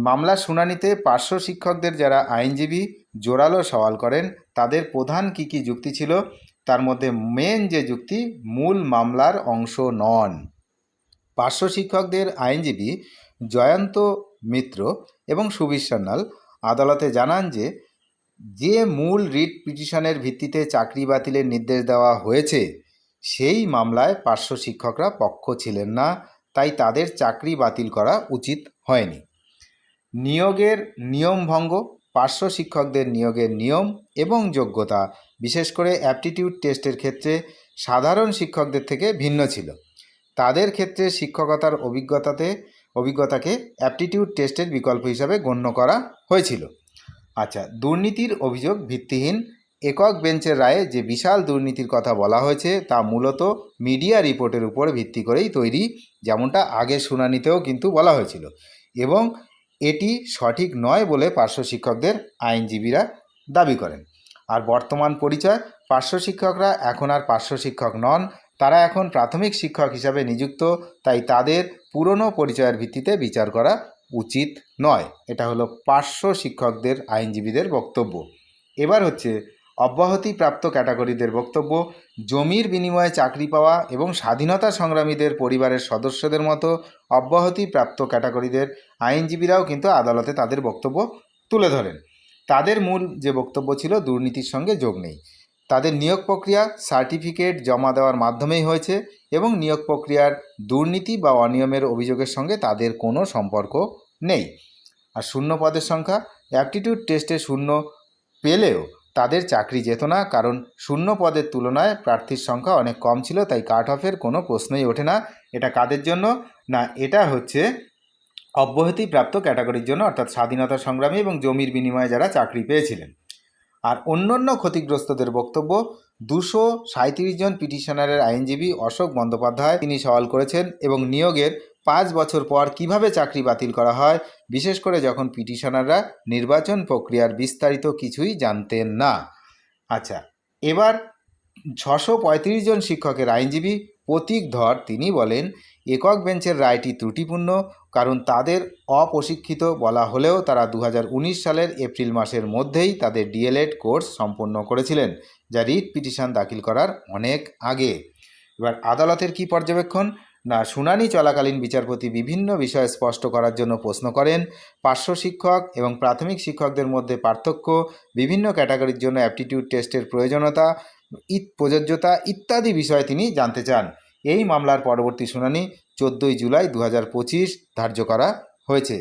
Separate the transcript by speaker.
Speaker 1: মামলার শুনানিতে পার্শ্ব শিক্ষকদের যারা আইনজীবী জোরালো সওয়াল করেন তাদের প্রধান কী কী যুক্তি ছিল, তার মধ্যে মেন যে যুক্তি, মূল মামলার অংশ নন। পার্শ্ব শিক্ষকদের আইনজীবী জয়ন্ত মিত্র এবং সুবীর সান্যাল আদালতে জানান যে মূল রিট পিটিশনের ভিত্তিতে চাকরি বাতিলের নির্দেশ দেওয়া হয়েছে সেই মামলায় পার্শ্ব শিক্ষকরা পক্ষ ছিলেন না, তাই তাদের চাকরি বাতিল করা উচিত হয়নি। নিয়োগের নিয়মভঙ্গ, পার্শ্ব শিক্ষকদের নিয়োগের নিয়ম এবং যোগ্যতা বিশেষ করে অ্যাপটিটিউড টেস্টের ক্ষেত্রে সাধারণ শিক্ষকদের থেকে ভিন্ন ছিল। তাদের ক্ষেত্রে শিক্ষকতার অভিজ্ঞতাকে অ্যাপটিটিউড টেস্টের বিকল্প হিসাবে গণ্য করা হয়েছিল। আচ্ছা, দুর্নীতির অভিযোগ ভিত্তিহীন। একক বেঞ্চের রায়ে যে বিশাল দুর্নীতির কথা বলা হয়েছে তা মূলত মিডিয়া রিপোর্টের উপর ভিত্তি করেই তৈরি, যেমনটা আগের শুনানিতেও কিন্তু বলা হয়েছিল, এবং এটি সঠিক নয় বলে পার্শ্ব শিক্ষকদের আইনজীবীরা দাবি করেন। আর বর্তমান পরিচয়, পার্শ্ব শিক্ষকরা এখন আর পার্শ্ব শিক্ষক নন, তারা এখন প্রাথমিক শিক্ষক হিসাবে নিযুক্ত, তাই তাদের পুরনো পরিচয়ের ভিত্তিতে বিচার করা উচিত নয়। এটা হলো পার্শ্ব শিক্ষকদের আইনজীবীদের বক্তব্য। এবার হচ্ছে অব্যাহতিপ্রাপ্ত ক্যাটাগরিদের বক্তব্য। জমির বিনিময়ে চাকরি পাওয়া এবং স্বাধীনতা সংগ্রামীদের পরিবারের সদস্যদের মতো অব্যাহতিপ্রাপ্ত ক্যাটাগরিদের আইনজীবীরাও কিন্তু আদালতে তাদের বক্তব্য তুলে ধরেন। তাদের মূল যে বক্তব্য ছিল, দুর্নীতির সঙ্গে যোগ নেই, তাদের নিয়োগ প্রক্রিয়া সার্টিফিকেট জমা দেওয়ার মাধ্যমেই হয়েছে এবং নিয়োগ প্রক্রিয়ার দুর্নীতি বা অনিয়মের অভিযোগের সঙ্গে তাদের কোনো সম্পর্ক নেই। আর শূন্য পদের সংখ্যা, অ্যাপটিটিউড টেস্টে শূন্য পেলেও তাদের চাকরি যেত না, কারণ শূন্য পদের তুলনায় প্রার্থীর সংখ্যা অনেক কম ছিল, তাই কাট অফের কোনো প্রশ্নই ওঠে না। এটা কাদের জন্য না, এটা হচ্ছে অব্যাহতিপ্রাপ্ত ক্যাটাগরির জন্য, অর্থাৎ স্বাধীনতা সংগ্রামী এবং জমির বিনিময়ে যারা চাকরি পেয়েছিলেন। আর অন্যান্য ক্ষতিগ্রস্তদের বক্তব্য, 237 জন পিটিশনারের আইনজীবী অশোক বন্দ্যোপাধ্যায় তিনি সওয়াল করেছেন এবং নিয়োগের 5 বছর পর কিভাবে চাকরি বাতিল করা হয়, বিশেষ করে যখন পিটিশনাররা নির্বাচন প্রক্রিয়ার বিস্তারিত কিছুই জানতেন না। আচ্ছা, এবার 635 জন শিক্ষকের আইনজীবী প্রতীক ধর তিনি বলেন একক বেঞ্চের রায়টি ত্রুটিপূর্ণ, কারণ তাদের অপ্রশিক্ষিত বলা হলেও তারা 2019 সালের এপ্রিল মাসের মধ্যেই তাদের ডিএলএড কোর্স সম্পন্ন করেছিলেন, যা রিট পিটিশন দাখিল করার অনেক আগে। এবার আদালতের কি পর্যবেক্ষণ না, শুনানি চলাকালীন বিচারপতি বিভিন্ন বিষয় স্পষ্ট করার জন্য প্রশ্ন করেন। পার্শ্ব শিক্ষক এবং প্রাথমিক শিক্ষকদের মধ্যে পার্থক্য, বিভিন্ন ক্যাটাগরির জন্য অ্যাপটিটিউড টেস্টের প্রযোজ্যতা ইত্যাদি বিষয় তিনি জানতে চান। এই মামলার পরবর্তী শুনানি 14 জুলাই 2025 ধার্য করা হয়েছে।